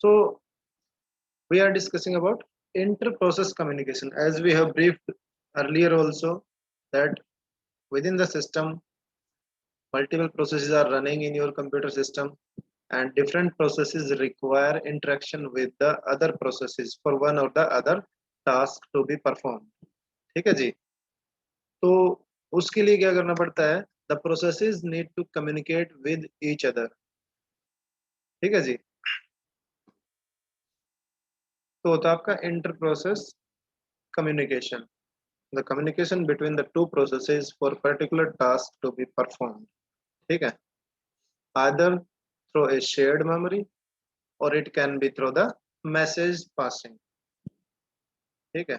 So we are discussing about inter-process communication, as we have briefed earlier also, that within the system multiple processes are running in your computer system, and different processes require interaction with the other processes for one or the other task to be performed. ठीक है जी? तो उसके लिए क्या करना पड़ता है? The processes need to communicate with each other. ठीक है जी? तो होता है आपका inter process communication, the communication between the two processes for particular task to be performed. ठीक है? Either through a shared memory or it can be through the message passing. ठीक है?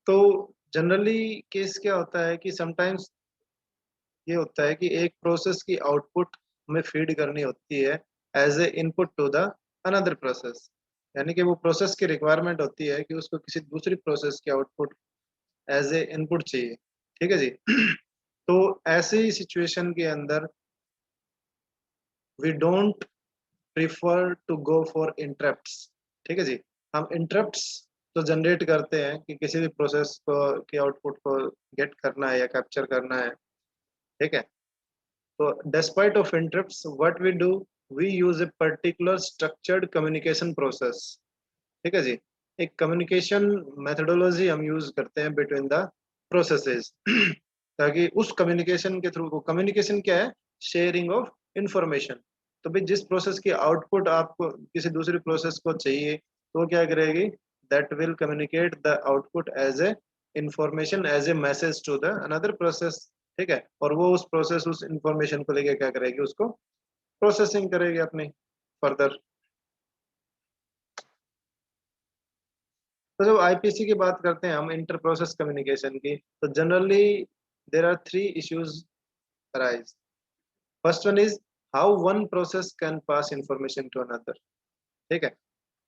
तो जनरली केस क्या होता है कि समटाइम्स ये होता है कि एक प्रोसेस की आउटपुट हमें फीड करनी होती है as a input to the another process, यानी कि वो प्रोसेस की रिक्वायरमेंट होती है कि उसको किसी दूसरी प्रोसेस की आउटपुट एज ए इनपुट चाहिए। ठीक है जी? तो ऐसे ही सिचुएशन के अंदर we don't prefer to go for interrupts. ठीक है जी? हम इंटरप्ट्स तो जनरेट करते हैं कि किसी भी प्रोसेस को की आउटपुट को गेट करना है या कैप्चर करना है। ठीक है? तो despite of interrupts, what we do, we use a particular structured communication process. ठीक है जी? एक कम्युनिकेशन मेथोडोलॉजी हम यूज करते हैं बिटवीन द प्रोसेसेस ताकि उस कम्युनिकेशन के थ्रू, कम्युनिकेशन क्या है? Sharing of information. तो भाई जिस प्रोसेस की आउटपुट आपको किसी दूसरी प्रोसेस को चाहिए, तो वो क्या करेगी? That will communicate the output as a information, as a message to the another process. ठीक है? और वो उस प्रोसेस उस इंफॉर्मेशन को लेके क्या करेगी? उसको प्रोसेसिंग करेगी अपनी फर्दर। तो जब आईपीसी की बात करते हैं हम इंटर प्रोसेस कम्युनिकेशन की, तो generally there are three issues arise. First one is how one process can pass information to another. ठीक है?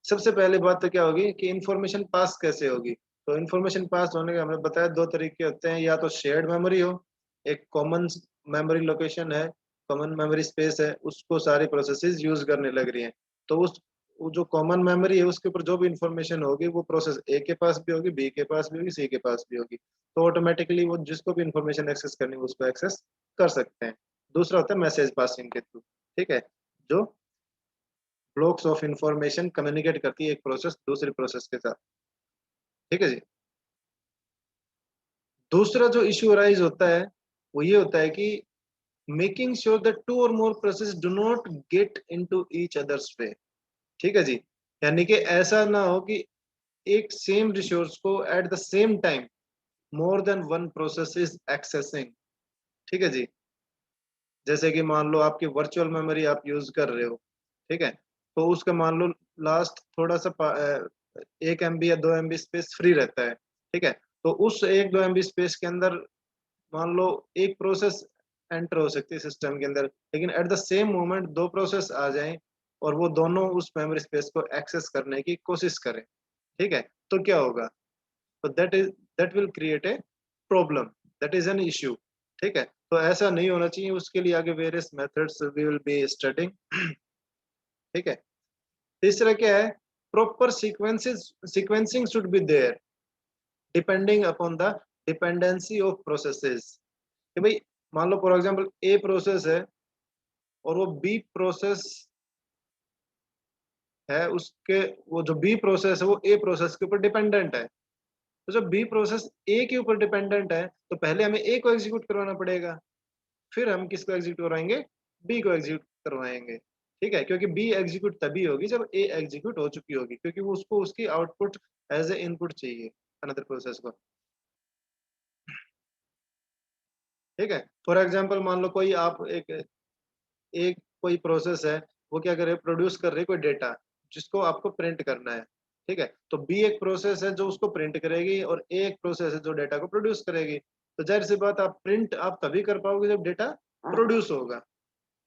सबसे पहली बात तो क्या होगी कि इंफॉर्मेशन पास कैसे होगी? तो इंफॉर्मेशन पास होने के हमने बताया दो तरीके होते हैं, या तो शेयर्ड मेमोरी हो, एक कॉमन मेमोरी लोकेशन है, कॉमन मेमोरी स्पेस है, उसको सारी प्रोसेसेस यूज करने लग रही हैं। तो उस वो जो कॉमन मेमोरी है उसके ऊपर जो भी इंफॉर्मेशन होगी वो प्रोसेस ए के पास भी होगी, बी के पास भी होगी, सी के पास भी होगी। तो ऑटोमेटिकली वो जिसको भी इंफॉर्मेशन एक्सेस करनी है उसको एक्सेस कर सकते हैं। दूसरा होता है मैसेज पासिंग के थ्रू। ठीक है? जो ब्लॉक्स ऑफ इंफॉर्मेशन कम्युनिकेट करती है एक प्रोसेस दूसरी प्रोसेस के साथ। ठीक है जी? दूसरा जो इश्यू अराइज होता है वो ये होता है कि making sure that two or more process do not get into each others way. ठीक है जी? यानी कि ऐसा ना हो कि एक सेम रिसोर्स को eight the same time more than one process is accessing. ठीक है जी? जैसे कि मान लो आपकी वर्चुअल मेमोरी आप यूज कर रहे हो। ठीक है? तो उसका मान लो लास्ट थोड़ा सा 1 MB या 2 MB स्पेस फ्री रहता है। ठीक है? तो उस 1-2 MB स्पेस के अंदर मान लो एक प्रोसेस एंटर हो सकती है सिस्टम के अंदर, लेकिन एट द सेम मोमेंट दो प्रोसेस आ जाएं और वो दोनों उस मेमोरी स्पेस को एक्सेस करने की कोशिश करें। ठीक है? तो क्या होगा? तो that will create a problem, that is an issue. ठीक है? तो ऐसा नहीं होना चाहिए, उसके लिए आगे various methods we will be studying. ठीक है? तीसरा क्या है? Proper sequencing should be there depending upon the dependency of processes. कि भाई मान लो फॉर एग्जांपल ए प्रोसेस है और वो बी प्रोसेस है, उसके वो जो बी प्रोसेस है वो ए प्रोसेस के ऊपर डिपेंडेंट है। तो जब बी प्रोसेस ए के ऊपर डिपेंडेंट है तो पहले हमें ए को एग्जीक्यूट करवाना पड़ेगा, फिर हम किसको एग्जीक्यूट करवाएंगे? बी को एग्जीक्यूट करवाएंगे। ठीक है? क्योंकि बी एग्जीक्यूट तभी होगी जब ए एग्जीक्यूट हो चुकी होगी, क्योंकि वो उसको उसकी आउटपुट एज ए इनपुट चाहिए अनदर प्रोसेस को। ठीक है? फॉर एग्जाम्पल मान लो कोई आप एक एक कोई प्रोसेस है, वो क्या करे? प्रोड्यूस कर रही है कोई डेटा जिसको आपको प्रिंट करना है। ठीक है? तो बी एक प्रोसेस है जो उसको प्रिंट करेगी और ए एक प्रोसेस है जो डेटा को प्रोड्यूस करेगी। तो जाहिर सी बात, आप प्रिंट आप तभी कर पाओगे जब डेटा प्रोड्यूस होगा।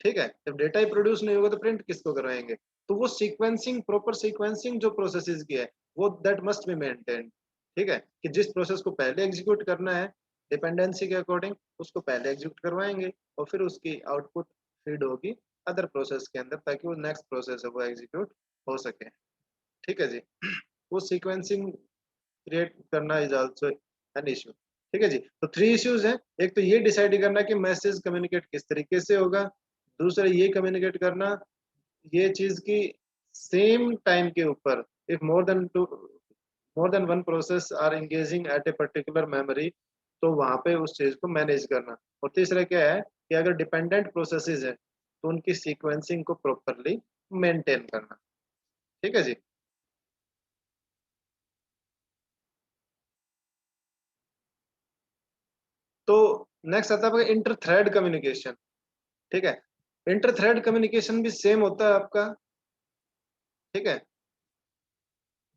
ठीक है? जब डेटा ही प्रोड्यूस नहीं होगा तो प्रिंट किसको करवाएंगे? तो वो सीक्वेंसिंग, प्रॉपर सीक्वेंसिंग जो प्रोसेसेस की है वो दैट मस्ट बी मेंटेन। ठीक है, कि जिस प्रोसेस को पहले एग्जीक्यूट करना है डिपेंडेंसी के अकॉर्डिंग उसको पहले एग्जीक्यूट करवाएंगे और फिर उसकी आउटपुट फीड होगी अदर प्रोसेस के अंदर ताकि वो नेक्स्ट प्रोसेस है वो एग्जीक्यूट हो सके। ठीक है जी। वो सीक्वेंसिंग क्रिएट करना इज आल्सो एन इश्यू। ठीक है जी, तो 3 इश्यूज हैं। एक तो ये डिसाइड करना कि मैसेज कम्युनिकेट किस तरीके से होगा, दूसरा ये कम्युनिकेट करना ये चीज की सेम टाइम के ऊपर if more than one process are engaging at a particular memory, तो वहां पे उस चीज को मैनेज करना। और तीसरा क्या है कि अगर डिपेंडेंट प्रोसेसेस है तो उनकी सीक्वेंसिंग को प्रॉपरली मेंटेन करना। ठीक है जी। तो नेक्स्ट आता है आपका इंटर थ्रेड कम्युनिकेशन। ठीक है, इंटर थ्रेड कम्युनिकेशन भी सेम होता है आपका। ठीक है,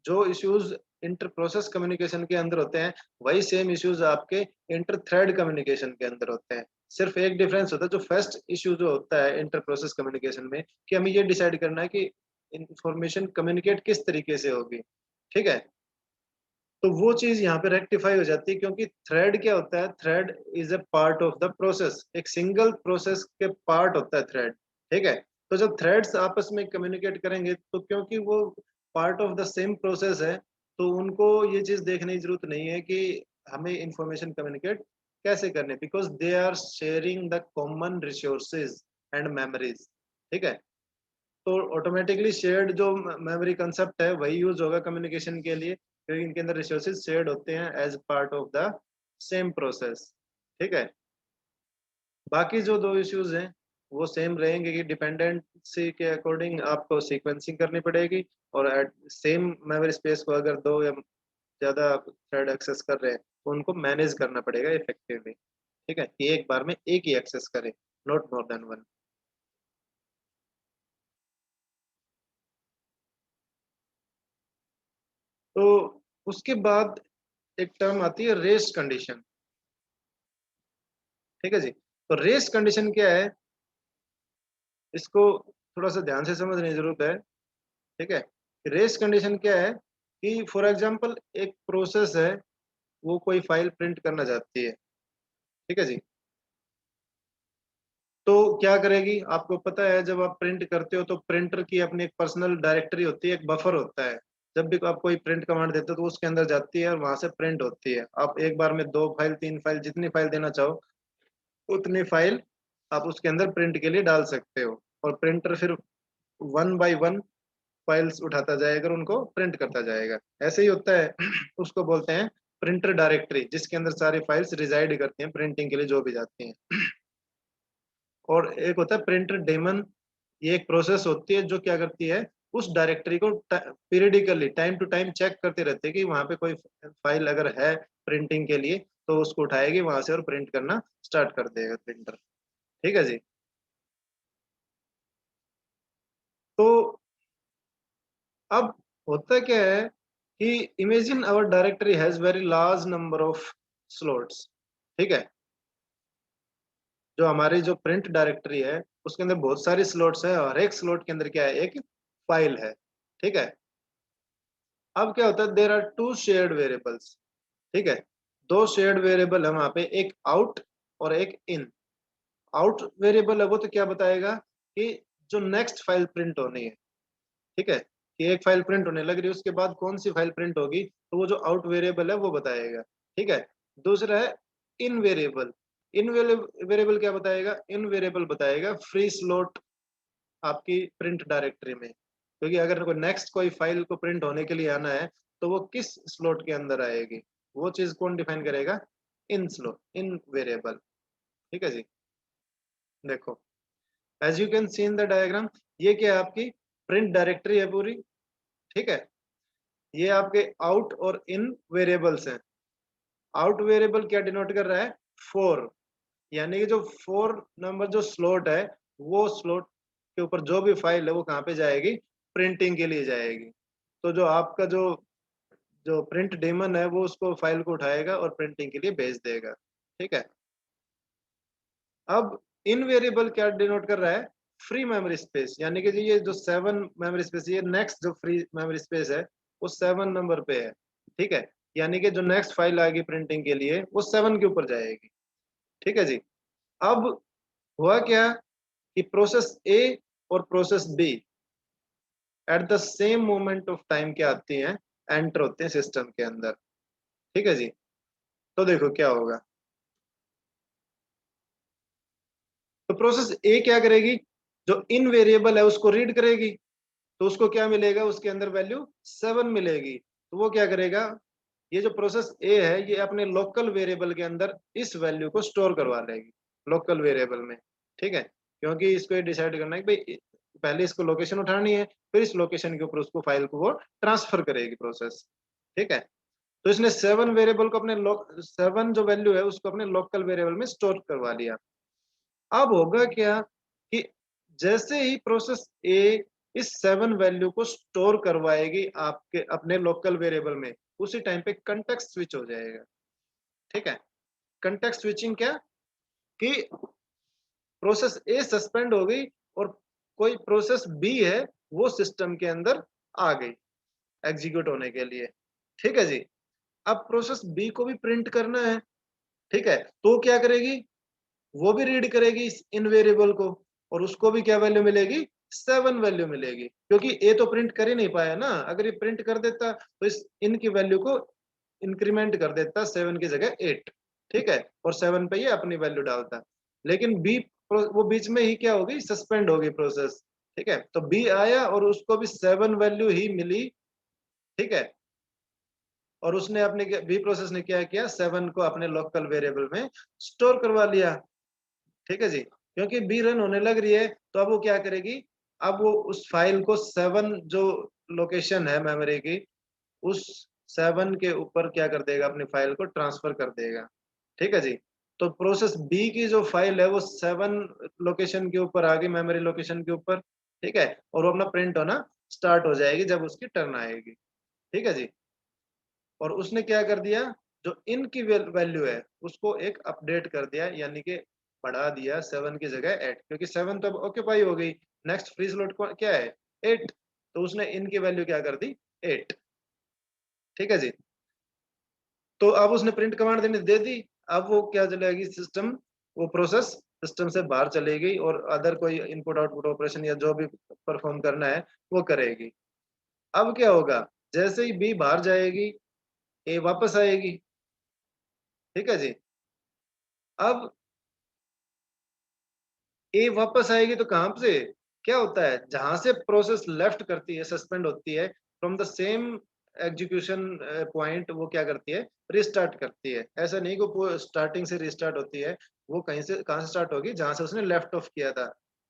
जो इश्यूज इंटर प्रोसेस कम्युनिकेशन के अंदर होते हैं वही सेम इश्यूज आपके इंटर थ्रेड कम्युनिकेशन के अंदर होते हैं। सिर्फ एक डिफरेंस होता है, जो फर्स्ट इश्यू जो होता है इंटर प्रोसेस कम्युनिकेशन में कि हमें ये डिसाइड करना है कि इंफॉर्मेशन कम्युनिकेट किस तरीके से होगी। ठीक है, तो वो चीज यहाँ पे रेक्टिफाई हो जाती है क्योंकि थ्रेड क्या होता है, thread is a part of the process, एक सिंगल प्रोसेस के पार्ट होता है थ्रेड। ठीक है, तो जब थ्रेड्स आपस में कम्युनिकेट करेंगे तो क्योंकि वो part of the same process है तो उनको ये चीज देखने की जरूरत नहीं है कि हमें इंफॉर्मेशन कम्युनिकेट कैसे करने, because they are sharing the common resources and memories. ठीक है, तो ऑटोमेटिकली शेयर्ड जो मेमोरी कंसेप्ट है वही यूज होगा कम्युनिकेशन के लिए क्योंकि इनके अंदर रिसोर्सेज शेयर्ड होते हैं as part of the same process. ठीक है, बाकी जो दो इश्यूज हैं वो सेम रहेंगे कि डिपेंडेंसी के अकॉर्डिंग आपको सीक्वेंसिंग करनी पड़ेगी और एट सेम मेमोरी स्पेस को अगर दो या ज्यादा थ्रेड एक्सेस कर रहे हैं तो उनको मैनेज करना पड़ेगा इफेक्टिवली। ठीक है, कि एक बार में एक ही एक्सेस करे, नॉट मोर देन वन। तो उसके बाद एक टर्म आती है रेस्ट कंडीशन। ठीक है जी, तो रेस्ट कंडीशन क्या है, इसको थोड़ा सा ध्यान से समझने की जरूरत है। ठीक है, रेस्ट कंडीशन क्या है कि फॉर एग्जांपल एक प्रोसेस है वो कोई फाइल प्रिंट करना चाहती है। ठीक है जी, तो क्या करेगी, आपको पता है जब आप प्रिंट करते हो तो प्रिंटर की अपनी एक पर्सनल डायरेक्टरी होती है, एक बफर होता है। जब भी आप कोई प्रिंट कमांड देते हो तो उसके अंदर जाती है और वहां से प्रिंट होती है। आप एक बार में 2 फाइल 3 फाइल जितनी फाइल देना चाहो उतनी फाइल आप उसके अंदर प्रिंट के लिए डाल सकते हो और प्रिंटर फिर वन बाय वन फाइल्स उठाता जाएगा और उनको प्रिंट करता जाएगा। ऐसे ही होता है। उसको बोलते हैं प्रिंटर डायरेक्टरी जिसके अंदर सारी फाइल्स रिजाइड करती हैं प्रिंटिंग के लिए जो भी जाती हैं। और एक होता है प्रिंटर डेमन, ये एक प्रोसेस होती है जो क्या करती है उस डायरेक्टरी को periodically time to time check करते रहते हैं कि वहां पे कोई फाइल अगर है प्रिंटिंग के लिए तो उसको उठाएगी वहां से और प्रिंट करना स्टार्ट कर देगा प्रिंटर। ठीक है जी, तो अब होता क्या है कि imagine our directory has very large number of slots. ठीक है, जो हमारी जो प्रिंट डायरेक्टरी है उसके अंदर बहुत सारी स्लॉट्स है और एक स्लॉट के अंदर क्या है एक फाइल है। ठीक है, अब क्या होता है there are two shared variables. ठीक है, दो शेयर्ड वेरिएबल है वहां पे, एक आउट और एक इन। आउट वेरिएबल है वो तो क्या बताएगा कि जो नेक्स्ट फाइल प्रिंट होनी है। ठीक है, कि एक फाइल प्रिंट होने लग रही है उसके बाद कौन सी फाइल प्रिंट होगी तो वो जो आउट वेरिएबल है वो बताएगा। ठीक है, दूसरा है इन वेरिएबल। इन वेरिएबल क्या बताएगा, इन वेरिएबल बताएगा फ्री स्लॉट आपकी प्रिंट डायरेक्टरी में, क्योंकि अगर कोई नेक्स्ट कोई फाइल को प्रिंट होने के लिए आना है तो वो किस स्लॉट के अंदर आएगी वो चीज कौन डिफाइन करेगा, इन स्लॉट इन वेरिएबल। ठीक है जी, देखो as you can see in the diagram ये क्या है आपकी प्रिंट डायरेक्टरी है पूरी। ठीक है, ये आपके आउट और इन वेरिएबल्स हैं। आउट वेरिएबल क्या डिनोट कर रहा है, 4, यानी कि जो 4 नंबर जो स्लॉट है वो स्लॉट के ऊपर जो भी फाइल है वो कहाँ पे जाएगी, प्रिंटिंग के लिए जाएगी। तो जो आपका जो जो प्रिंट डेमन है वो उसको फाइल को उठाएगा और प्रिंटिंग के लिए भेज देगा। ठीक है, अब इन वेरिएबल क्या डिनोट कर रहा है, फ्री मेमोरी स्पेस, यानी कि ये जो 7 मेमोरी स्पेस ये नेक्स्ट जो फ्री मेमोरी स्पेस है वो 7 नंबर पे है। ठीक है, यानी कि जो नेक्स्ट फाइल आएगी प्रिंटिंग के लिए वो 7 के ऊपर जाएगी। ठीक है जी। अब हुआ क्या कि प्रोसेस ए और process B at the same moment of time क्या आती हैं, एंटर होते हैं सिस्टम के अंदर। ठीक है जी। तो देखो क्या होगा। तो प्रोसेस ए क्या करेगी, जो इन वेरिएबल है उसको रीड करेगी, तो उसको क्या मिलेगा, उसके अंदर वैल्यू 7 मिलेगी। तो वो क्या करेगा, ये जो प्रोसेस ए है ये अपने लोकल वेरिएबल के अंदर इस वैल्यू को स्टोर करवा लेगी लोकल वेरिएबल में। ठीक है, क्योंकि इसको ये डिसाइड करना है कि भाई पहले इसको लोकेशन उठानी है, फिर इस लोकेशन के ऊपर उसको फाइल को वो ट्रांसफर करेगी प्रोसेस। ठीक है, तो इसने 7 वेरिएबल को अपने 7 जो वैल्यू है उसको अपने लोकल वेरिएबल में स्टोर करवा लिया। अब होगा क्या कि जैसे ही प्रोसेस ए इस 7 वैल्यू को स्टोर करवाएगी आपके अपने लोकल वेरिएबल में, उसी टाइम पे कंटेक्स्ट स्विच हो जाएगा। ठीक है, कंटेक्स्ट स्विचिंग क्या कि प्रोसेस ए सस्पेंड हो गई और कोई प्रोसेस बी है वो सिस्टम के अंदर आ गई एग्जीक्यूट होने के लिए। ठीक है जी। अब प्रोसेस बी को भी प्रिंट करना है। ठीक है, तो क्या करेगी, वो भी रीड करेगी इस इन वेरिएबल को, और उसको भी क्या वैल्यू मिलेगी, 7 वैल्यू मिलेगी, क्योंकि ए तो प्रिंट कर ही नहीं पाया ना। अगर ये प्रिंट कर देता तो इस इन की वैल्यू को इंक्रीमेंट कर देता 7 की जगह 8। ठीक है, और 7 पे ये अपनी वैल्यू डालता। लेकिन बी वो बीच में ही क्या होगी, सस्पेंड होगी प्रोसेस। ठीक है, तो बी आया और उसको भी 7 वैल्यू ही मिली। ठीक है, और उसने अपने बी प्रोसेस ने क्या किया, 7 को अपने लोकल वेरिएबल में स्टोर करवा लिया। ठीक है जी, क्योंकि बी रन होने लग रही है तो अब वो क्या करेगी, अब वो उस फाइल को 7 जो लोकेशन है मेमोरी की, उस 7 के ऊपर क्या कर देगा, अपनी फाइल को ट्रांसफर कर देगा। ठीक है जी। तो प्रोसेस बी की जो फाइल है वो 7 लोकेशन के ऊपर आ गई, मेमोरी लोकेशन के ऊपर। ठीक है, और वो अपना प्रिंट होना स्टार्ट हो जाएगी जब उसकी टर्न आएगी। ठीक है जी। और उसने क्या कर दिया, जो इन की वैल्यू है उसको एक अपडेट कर दिया, यानी कि बढ़ा दिया 7 की जगह 8, क्योंकि 7 तो अब ऑक्यूपाई हो गई। नेक्स्ट फ्री स्लॉट क्या है, 8। तो उसने इन की वैल्यू क्या कर दी, 8। ठीक है जी। तो अब उसने प्रिंट कमांड देने दे दी। अब वो क्या चलेगी, सिस्टम, वो प्रोसेस सिस्टम से बाहर चलेगी और अदर कोई इनपुट आउटपुट ऑपरेशन या जो भी परफॉर्म करना है वो करेगी। अब क्या होगा, जैसे ही बी बाहर जाएगी ए वापस आएगी। ठीक है जी। अब ए वापस आएगी तो कहां से, क्या होता है, जहां से प्रोसेस लेफ्ट करती है, सस्पेंड होती है, from the same execution point वो क्या करती है, रिस्टार्ट करती है। ऐसा नहीं कि वो स्टार्टिंग से रिस्टार्ट होती है, वो कहीं से कहां से स्टार्ट होगी, जहां से उसने लेफ्ट ऑफ किया था।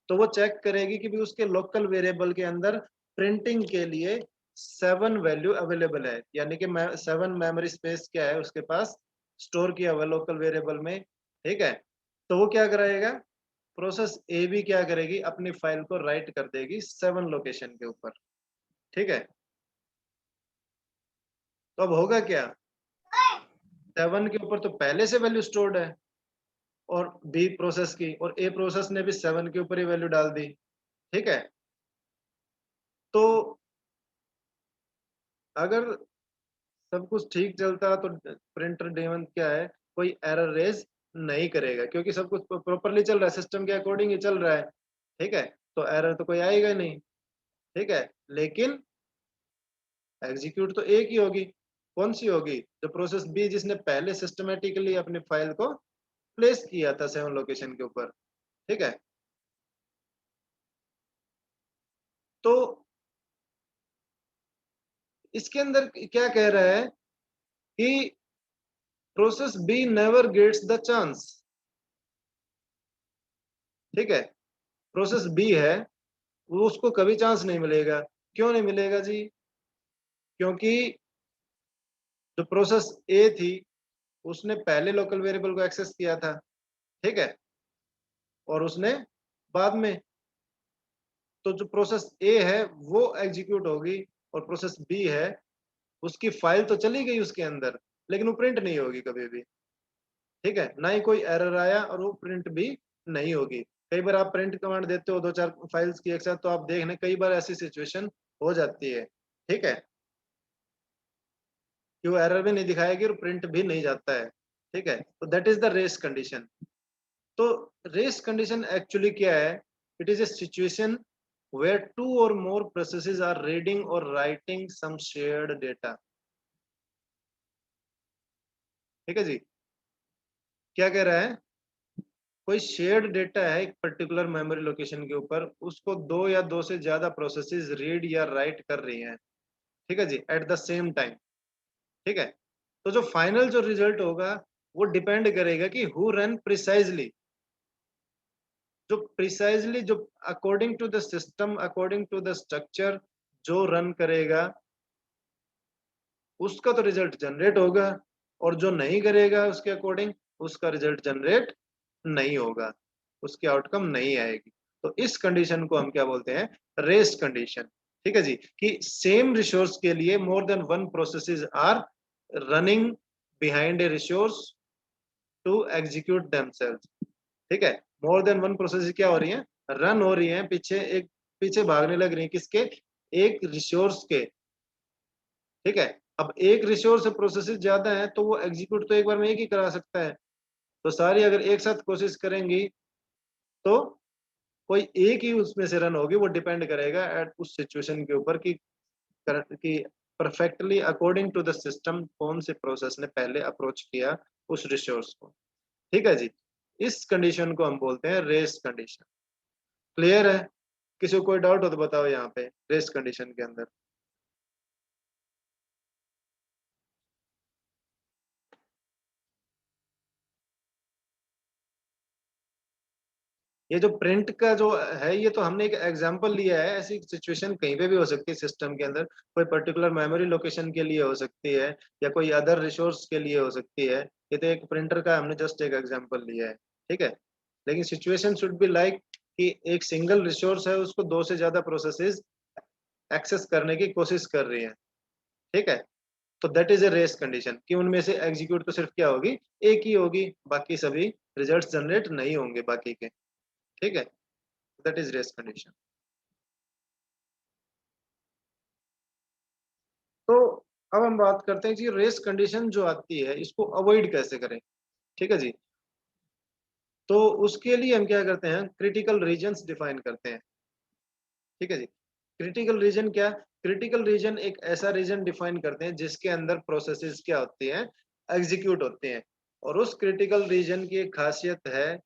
तो वो चेक करेगी कि भी उसके लोकल वेरिएबल के अंदर प्रिंटिंग के लिए 7 वैल्यू अवेलेबल है, यानी कि 7 मेमोरी स्पेस क्या है उसके पास स्टोर किया हुआ लोकल वेरिएबल में। ठीक है, तो वो क्या कराएगा, प्रोसेस ए भी क्या करेगी, अपनी फाइल को राइट कर देगी 7 लोकेशन के ऊपर। ठीक है, तो अब होगा क्या, 7 के ऊपर तो पहले से वैल्यू स्टोर्ड है और बी प्रोसेस की, और ए प्रोसेस ने भी 7 के ऊपर ही वैल्यू डाल दी। ठीक है, तो अगर सब कुछ ठीक चलता तो प्रिंटर डेमन क्या है, कोई एरर रेज नहीं करेगा, क्योंकि सब कुछ प्रॉपरली चल रहा है, सिस्टम के अकॉर्डिंग ही चल रहा है। ठीक है, तो एरर तो कोई आएगा ही नहीं। ठीक है, लेकिन एग्जीक्यूट तो एक ही होगी। कौन सी होगी, जो प्रोसेस बी जिसने पहले सिस्टमेटिकली अपनी फाइल को प्लेस किया था 7 लोकेशन के ऊपर। ठीक है, तो इसके अंदर क्या कह रहा है कि process B never gets the chance. ठीक है, प्रोसेस बी है वो, उसको कभी चांस नहीं मिलेगा। क्यों नहीं मिलेगा जी, क्योंकि जो प्रोसेस ए थी उसने पहले लोकल वेरिएबल को एक्सेस किया था। ठीक है, और उसने बाद में, तो जो प्रोसेस ए है वो एग्जीक्यूट होगी, और प्रोसेस बी है उसकी फाइल तो चली गई उसके अंदर, लेकिन वो प्रिंट नहीं होगी कभी भी। ठीक है, ना ही कोई एरर आया और वो प्रिंट भी नहीं होगी। कई बार आप प्रिंट कमांड देते हो 2-4 फाइल्स की एक साथ, तो आप देखना कई बार ऐसी सिचुएशन हो जाती है। ठीक है, कि वो एरर भी नहीं दिखाएगी और प्रिंट भी नहीं जाता है, ठीक है। तो that is the race condition. तो रेस कंडीशन एक्चुअली क्या है? It is a situation where two or more processes are reading or writing some shared data। ठीक है जी। क्या कह रहा है? कोई शेयर्ड डेटा है एक पर्टिकुलर मेमोरी लोकेशन के ऊपर, उसको दो या दो से ज्यादा प्रोसेसेस रीड या राइट कर रही हैं, ठीक है जी, एट द सेम टाइम, ठीक है। तो जो फाइनल जो रिजल्ट होगा वो डिपेंड करेगा कि हु रन प्रिसाइजली, जो according to the system, according to the structure, जो रन करेगा उसका तो रिजल्ट जनरेट होगा, और जो नहीं करेगा उसके अकॉर्डिंग, उसका रिजल्ट जनरेट नहीं होगा, उसकी आउटकम नहीं आएगी। तो इस कंडीशन को हम क्या बोलते हैं? Rest condition. ठीक है जी, कि सेम रिसोर्स के लिए more than one processes are running behind a resource to execute themselves. ठीक है, मोर देन वन प्रोसेस क्या हो रही है? रन हो रही है, पीछे भागने लग रही है, किसके? एक रिसोर्स के। ठीक है, अब एक रिसोर्स प्रोसेसेस ज्यादा है तो वो एग्जीक्यूट तो एक बार में एक ही करा सकता है, तो सारी अगर एक साथ कोशिश करेंगी तो कोई एक ही उसमें से रन होगी। वो डिपेंड करेगा एट उस सिचुएशन के ऊपर कि perfectly according to the system कौन से प्रोसेस ने पहले अप्रोच किया उस रिसोर्स को। ठीक है जी, इस कंडीशन को हम बोलते हैं रेस कंडीशन। क्लियर है? किसी को कोई डाउट हो तो बताओ यहाँ पे रेस कंडीशन के अंदर। ये जो प्रिंट का जो है, ये तो हमने एक एग्जांपल लिया है, ऐसी सिचुएशन कहीं पे भी हो सकती है सिस्टम के अंदर, कोई पर्टिकुलर मेमोरी लोकेशन के लिए हो सकती है या कोई अदर रिसोर्स के लिए हो सकती है। ये तो एक प्रिंटर का हमने जस्ट एक एग्जांपल लिया है, ठीक है। लेकिन सिचुएशन शुड बी लाइक कि एक सिंगल रिसोर्स है, उसको दो से ज्यादा प्रोसेसेस एक्सेस करने की कोशिश कर रही हैं, ठीक है। तो that is a race condition कि उनमें से एग्जीक्यूट तो सिर्फ क्या होगी? एक ही होगी, बाकी सभी रिजल्ट्स जनरेट नहीं होंगे बाकी के, ठीक है। That is race condition. तो अब हम बात करते हैं कि रेस कंडीशन जो आती है इसको अवॉइड कैसे करें। ठीक है जी, तो उसके लिए हम क्या करते हैं? क्रिटिकल रीजन्स डिफाइन करते हैं। ठीक है जी, क्रिटिकल रीजन क्या? क्रिटिकल रीजन एक ऐसा रीजन डिफाइन करते हैं जिसके अंदर प्रोसेसेस क्या होती हैं? एग्जीक्यूट होते हैं। और उस क्रिटिकल रीजन की एक खासियत है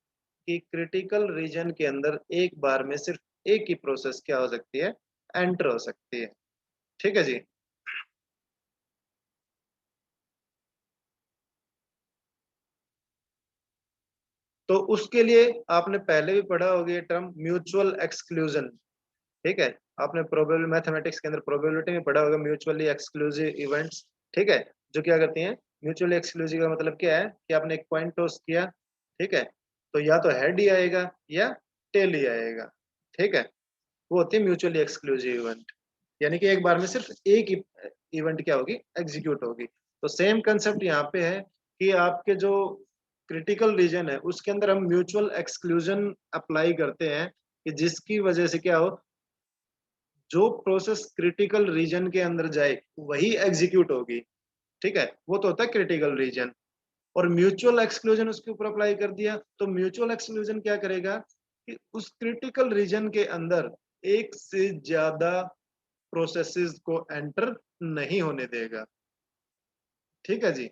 कि क्रिटिकल रीजन के अंदर एक बार में सिर्फ एक ही प्रोसेस क्या हो सकती है? एंटर हो सकती है। ठीक है जी। तो उसके लिए आपने पहले भी पढ़ा होगा ये टर्म म्यूचुअल एक्सक्लूजन। ठीक है, आपने प्रोबेबिलिटी मैथमेटिक्स के अंदर प्रोबेबिलिटी में पढ़ा होगा म्यूचुअली एक्सक्लूसिव इवेंट्स। ठीक है, जो क्या करती हैं? म्यूचुअली एक्सक्लूसिव का मतलब क्या है कि आपने एक कॉइन टॉस किया, ठीक है, तो या तो हेड ही आएगा या टेल ही आएगा। ठीक है, वो होती है म्यूचुअली एक्सक्लूसिव इवेंट, यानी कि एक बार में सिर्फ एक ही इवेंट क्या होगी? एग्जीक्यूट होगी। तो सेम कंसेप्ट यहाँ पे है कि आपके जो क्रिटिकल रीजन है उसके अंदर हम म्यूचुअल एक्सक्लूजन अप्लाई करते हैं कि जिसकी वजह से क्या हो? जो प्रोसेस क्रिटिकल रीजन के अंदर जाए वही एग्जीक्यूट होगी। ठीक है, वो तो होता है क्रिटिकल रीजन। और म्यूचुअल एक्सक्लूजन उसके ऊपर अप्लाई कर दिया तो म्यूचुअल एक्सक्लूजन क्या करेगा कि उस क्रिटिकल रीजन के अंदर एक से ज्यादा प्रोसेसेस को एंटर नहीं होने देगा। ठीक है जी,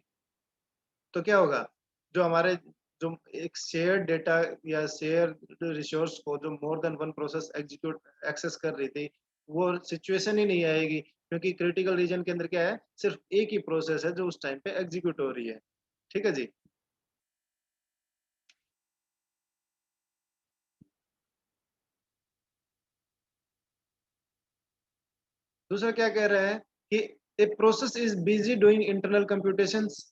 तो क्या होगा? जो हमारे जो एक शेयर डेटा या शेयर रिसोर्स को जो more than one process execute access कर रही थी, वो सिचुएशन ही नहीं आएगी, क्योंकि क्रिटिकल रीजन के अंदर क्या है? सिर्फ एक ही प्रोसेस है जो उस टाइम पे एग्जीक्यूट हो रही है। ठीक है जी। दूसरा क्या कह रहा है कि a process is busy doing internal computations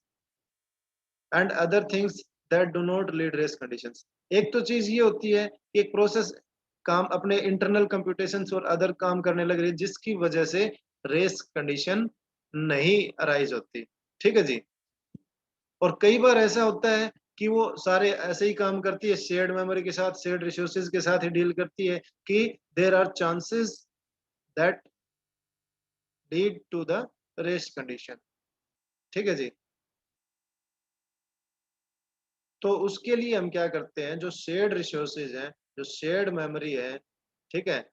and other things that do not lead race conditions. एक तो चीज ये होती है कि एक प्रोसेस काम अपने इंटरनल कंप्यूटेशंस और अदर काम करने लग रही है जिसकी वजह से रेस कंडीशन नहीं अराइज होती। ठीक है जी। और कई बार ऐसा होता है कि वो सारे ऐसे ही काम करती है, शेयर्ड मेमोरी के साथ, शेयर्ड रिसोर्सेज के साथ ही डील करती है कि there are chances that lead to the race condition. ठीक है जी। तो उसके लिए हम क्या करते हैं, जो शेयर्ड रिसोर्सेज हैं, जो शेयर्ड मेमोरी है, ठीक है,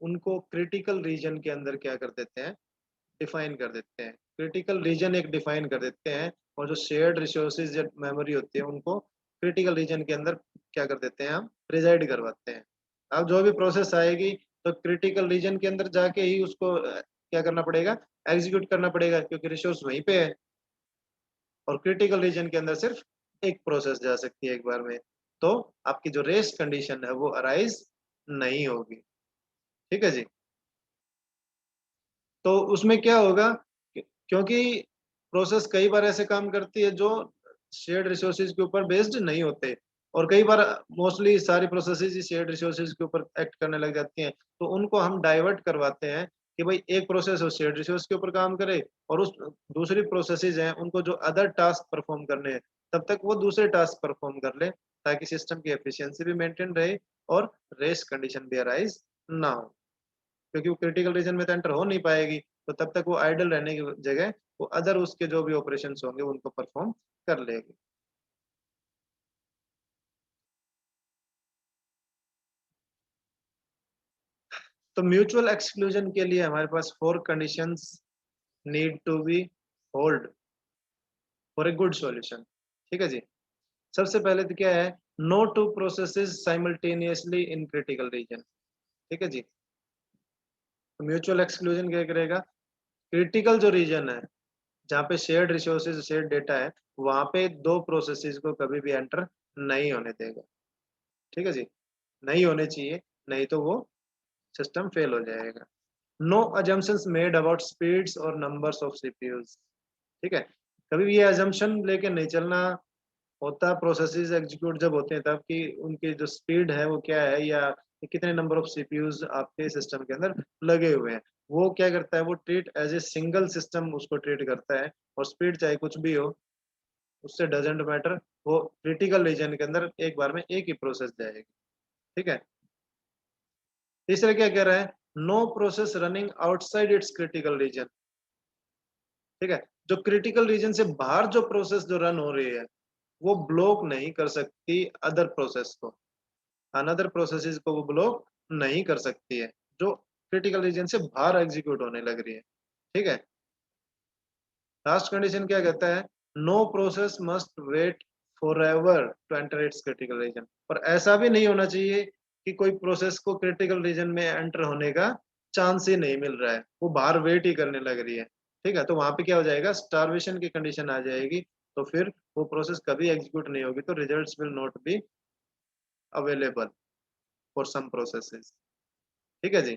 उनको क्रिटिकल रीजन के अंदर क्या कर देते हैं, डिफाइन कर देते हैं। क्रिटिकल रीजन एक डिफाइन कर देते हैं, और जो शेयर्ड रिसोर्सेज या मेमोरी होती है उनको क्रिटिकल रीजन के अंदर क्या कर देते हैं, हम रिजाइड करवाते हैं। अब जो भी प्रोसेस आएगी तो क्रिटिकल रीजन के अंदर जाके ही उसको क्या करना पड़ेगा, एग्जीक्यूट करना पड़ेगा, क्योंकि रिसोर्स वहीं पे है। और क्रिटिकल रीजन के अंदर सिर्फ एक प्रोसेस जा सकती है एक बार में। तो आपकी जो रेस्ट कंडीशन है वो अराइज नहीं होगी। ठीक है जी। तो उसमें क्या होगा क्योंकि प्रोसेस कई बार ऐसे काम करती है जो शेयर्ड रिसोर्सेज के ऊपर बेस्ड नहीं होते, और कई बार मोस्टली सारी प्रोसेसेस ही शेयर्ड रिसोर्सेज के ऊपर एक्ट करने लग जाती हैं। तो उनको हम डाइवर्ट करवाते हैं कि भाई एक प्रोसेस उस शेयर्ड रिसोर्स के ऊपर काम करे, और उस दूसरी प्रोसेसेस हैं उनको जो अदर टास्क परफॉर्म करने हैं तब तक वो दूसरे टास्क परफॉर्म कर ले, ताकि सिस्टम की एफिशिएंसी भी मेंटेन रहे और रेस्ट कंडीशन भी अराइज ना हो। क्योंकि वो क्रिटिकल रीजन में तो एंटर हो नहीं पाएगी, तो तब तक वो आइडल रहने की जगह वो अदर उसके जो भी ऑपरेशंस होंगे उनको परफॉर्म कर लेगी। तो म्यूचुअल एक्सक्लूजन के लिए हमारे पास 4 conditions need to be hold for a good solution. ठीक है जी। सबसे पहले तो क्या है, no two processes simultaneously in critical region. ठीक है जी। तो म्यूचुअल एक्सक्लूजन क्या करेगा, क्रिटिकल जो रीजन है जहाँ पे शेयर्ड रिसोर्सेज शेयर्ड डेटा है, वहां पे दो प्रोसेसेस को कभी भी एंटर नहीं होने देगा। ठीक है जी। नहीं होने चाहिए, नहीं तो वो सिस्टम फेल हो जाएगा। No assumptions made about speeds और नंबर्स ऑफ सीपीयूज। ठीक है। कभी भी ये अजम्पशन लेके नहीं चलना होता प्रोसेसेस एग्जीक्यूट जब होते हैं तब, कि उनकी जो स्पीड है वो क्या है, या कितने नंबर ऑफ सीपीयूज आपके सिस्टम के अंदर लगे हुए हैं। वो क्या करता है, वो treat as a single system उसको ट्रीट करता है, और स्पीड चाहे कुछ भी हो उससे डजेंट मैटर। वो क्रिटिकल रीजन के अंदर एक बार में एक ही प्रोसेस जाएगी। ठीक है। तीसरा क्या कह रहा है, no process running outside its critical region. ठीक है। जो क्रिटिकल रीजन से बाहर जो प्रोसेस जो रन हो रही है वो ब्लॉक नहीं कर सकती अदर प्रोसेस को, अनदर प्रोसेसेस को वो ब्लॉक नहीं कर सकती है जो क्रिटिकल रीजन से बाहर एग्जीक्यूट होने लग रही है। ठीक है। लास्ट कंडीशन क्या कहता है, no process must wait forever to enter its critical region. और ऐसा भी नहीं होना चाहिए कि कोई प्रोसेस को क्रिटिकल रीजन में एंटर होने का चांस ही नहीं मिल रहा है, वो बाहर वेट ही करने लग रही है। ठीक है। तो वहां पे क्या हो जाएगा, स्टारवेशन की कंडीशन आ जाएगी। तो फिर वो प्रोसेस कभी एग्जीक्यूट नहीं होगी, तो results will not be available for some processes. ठीक है जी।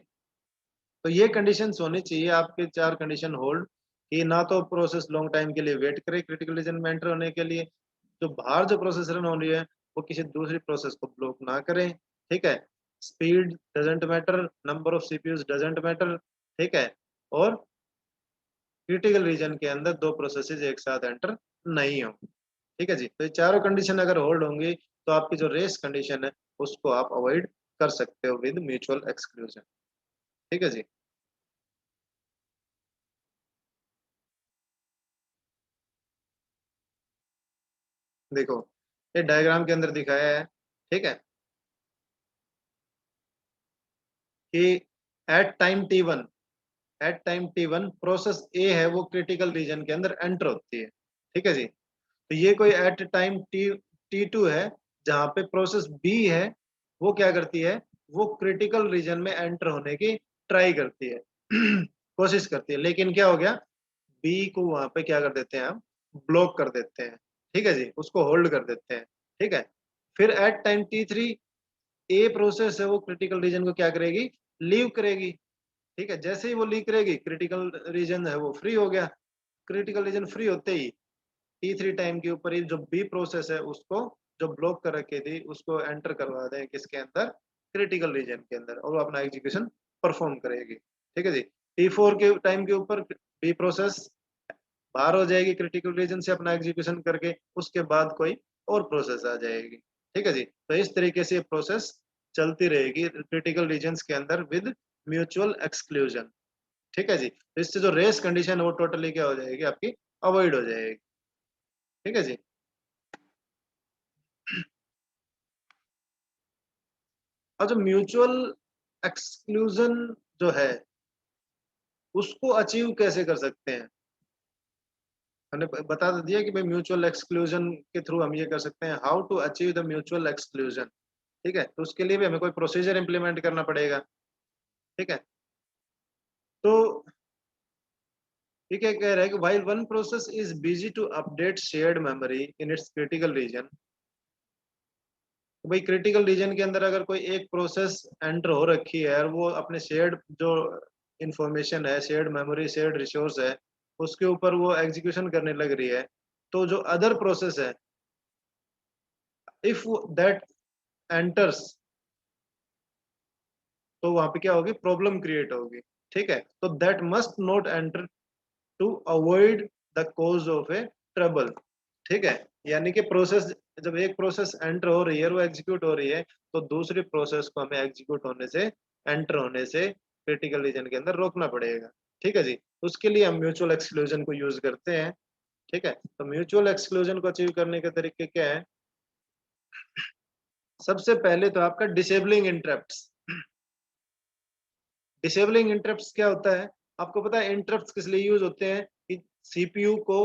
तो ये कंडीशंस होनी चाहिए आपके, 4 कंडीशन होल्ड, कि ना तो प्रोसेस लॉन्ग टाइम के लिए वेट करे क्रिटिकल रीजन में एंटर होने के लिए, जो बाहर जो प्रोसेस रन हो रही है वो किसी दूसरी प्रोसेस को ब्लॉक ना करे। ठीक है। Speed doesn't matter, number of CPUs doesn't matter. ठीक है। और क्रिटिकल रीजन के अंदर दो प्रोसेसेस एक साथ एंटर नहीं हो। ठीक है जी। तो ये चारों कंडीशन अगर होल्ड होंगी तो आपकी जो रेस कंडीशन है उसको आप अवॉइड कर सकते हो विद म्यूचुअल एक्सक्लूजन। ठीक है जी। देखो ये डायग्राम के अंदर दिखाया है। ठीक है। कि at time T one process A है वो क्रिटिकल रीजन के अंदर एंटर होती है। ठीक है जी। तो ये कोई at time T T two है जहाँ पे प्रोसेस बी है, वो क्या करती है, वो क्रिटिकल रीजन में एंटर होने की ट्राई करती है कोशिश करती है, लेकिन क्या हो गया, बी को वहां पे क्या कर देते हैं हम, ब्लॉक कर देते हैं। ठीक है जी। उसको होल्ड कर देते हैं। ठीक है। फिर at time T three a process है वो क्रिटिकल रीजन को क्या करेगी, लीव करेगी। ठीक है। जैसे ही वो लीव करेगी क्रिटिकल रीजन है वो फ्री हो गया। क्रिटिकल रीजन फ्री होते ही टी थ्री टाइम के ऊपर ही जो बी प्रोसेस है उसको, जो ब्लॉक कर रखी थी उसको एंटर करवा दें किसके अंदर, क्रिटिकल रीजन के अंदर, और वो अपना एग्जीक्यूशन परफॉर्म करेगी। ठीक है जी। टी फोर के टाइम के ऊपर बी प्रोसेस बाहर हो जाएगी क्रिटिकल रीजन से अपना एग्जीक्यूशन करके, उसके बाद कोई और प्रोसेस आ जाएगी। ठीक है जी। तो इस तरीके से प्रोसेस चलती रहेगी क्रिटिकल रीजन्स के अंदर विद म्यूचुअल एक्सक्लूजन। ठीक है जी। तो इससे जो रेस कंडीशन है वो टोटली क्या हो जाएगी आपकी अवॉइड हो जाएगी। ठीक है जी। और जो म्यूचुअल एक्सक्लूजन जो है उसको अचीव कैसे कर सकते हैं? मैंने बता तो दिया कि भाई म्यूचुअल एक्सक्लूजन के थ्रू हम ये कर सकते हैं, how to achieve the mutual exclusion. ठीक है, तो उसके लिए भी हमें कोई प्रोसीजर इंप्लीमेंट करना पड़ेगा। ठीक है, तो ये क्या कह रहा है कि while one process is busy to update shared memory in its critical region, तो भाई क्रिटिकल रीजन के अंदर अगर कोई एक प्रोसेस एंटर हो रखी है और वो अपने शेयर्ड जो इंफॉर्मेशन है, शेयर्ड मेमोरी, शेयर्ड रिसोर्स है, उसके ऊपर वो एग्जीक्यूशन करने लग रही है, तो जो अदर प्रोसेस है, इफ दैट एंटर्स, तो वहां पे क्या होगी, प्रॉब्लम क्रिएट होगी। ठीक है, तो that must not enter to avoid the cause of a trouble. ठीक है, यानी कि प्रोसेस, जब एक प्रोसेस एंटर हो रही है और वो एग्जीक्यूट हो रही है, तो दूसरी प्रोसेस को हमें एग्जीक्यूट होने से, एंटर होने से क्रिटिकल रीजन के अंदर रोकना पड़ेगा। ठीक है जी, उसके लिए हम म्यूचुअल एक्सक्लूजन को यूज करते हैं। ठीक है, तो म्यूचुअल एक्सक्लूजन को अचीव करने के तरीके क्या है? सबसे पहले तो आपका डिसेबलिंग इंटरप्ट्स। डिसेबलिंग इंटरप्ट्स क्या होता है? आपको पता है इंटरप्ट्स किस लिए यूज होते हैं? कि सीपीयू को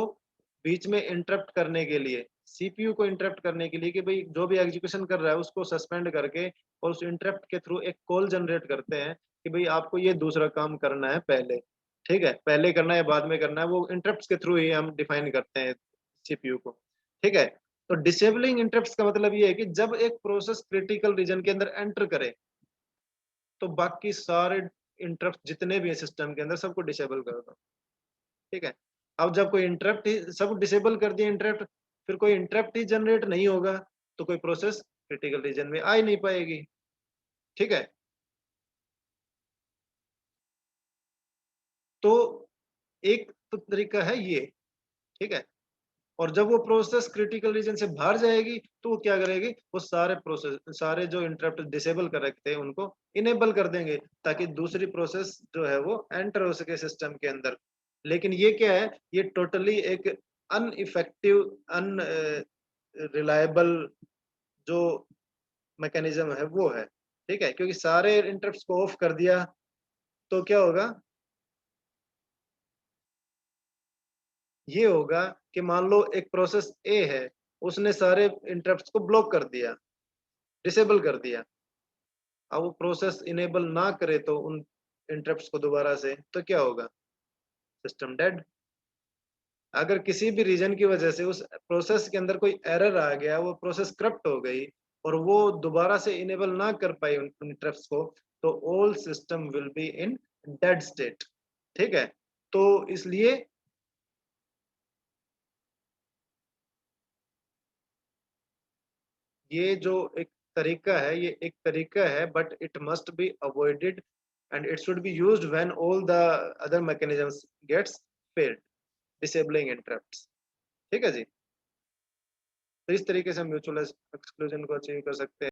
बीच में इंटरप्ट करने के लिए, सीपीयू को इंटरप्ट करने के लिए, कि भाई जो भी एग्जीक्यूशन कर रहा है उसको सस्पेंड करके और उस इंटरप्ट के थ्रू एक कॉल जनरेट करते हैं कि भाई आपको ये दूसरा काम करना है पहले। ठीक है, पहले करना है बाद में करना है, वो इंटरप्ट्स के थ्रू ही हम डिफाइन करते हैं सीपीयू को। ठीक है, तो डिसेबलिंग इंटरप्ट्स का मतलब ये है कि जब एक प्रोसेस क्रिटिकल रीजन के अंदर एंटर करे, तो बाकी सारे इंटरप्ट जितने भी हैं सिस्टम के अंदर, सबको डिसेबल कर दो। ठीक है, अब जब कोई इंटरप्ट ही सब डिसेबल कर दिए इंटरप्ट, फिर कोई इंटरप्ट ही जनरेट नहीं होगा, तो कोई प्रोसेस क्रिटिकल रीजन में आ ही नहीं पाएगी। ठीक है, तो एक तो तरीका है ये। ठीक है, और जब वो प्रोसेस क्रिटिकल रीजन से बाहर जाएगी, तो वो क्या करेगी, वो सारे प्रोसेस, सारे जो इंटरप्ट डिसेबल कर रखे थे उनको इनेबल कर देंगे, ताकि दूसरी प्रोसेस जो है वो एंटर हो सके सिस्टम के अंदर। लेकिन ये क्या है, ये टोटली एक अनइफेक्टिव, अन रिलायबल जो मैकेनिज्म है वो है। ठीक है, क्योंकि सारे इंटरप्ट्स को ऑफ कर दिया, तो क्या होगा, ये होगा कि मान लो एक प्रोसेस ए है, उसने सारे इंटरप्ट्स को ब्लॉक कर दिया, डिसेबल कर दिया। अब वो प्रोसेस इनेबल ना करे तो उन इंटरप्ट्स को दोबारा से, तो क्या होगा, सिस्टम डेड। अगर किसी भी रीजन की वजह से उस प्रोसेस के अंदर कोई एरर आ गया, वो प्रोसेस करप्ट हो गई और वो दोबारा से इनेबल ना कर पाई उन इंटरप्ट्स को, तो all system will be in dead state. ठीक है, तो इसलिए ये जो एक तरीका है, ये एक तरीका है, but it must be avoided and it should be used when all the other mechanisms gets failed, disabling interrupts. ठीक है जी, तो इस तरीके से हम म्यूचुअल एक्सक्लूजन को अचीव कर सकते हैं।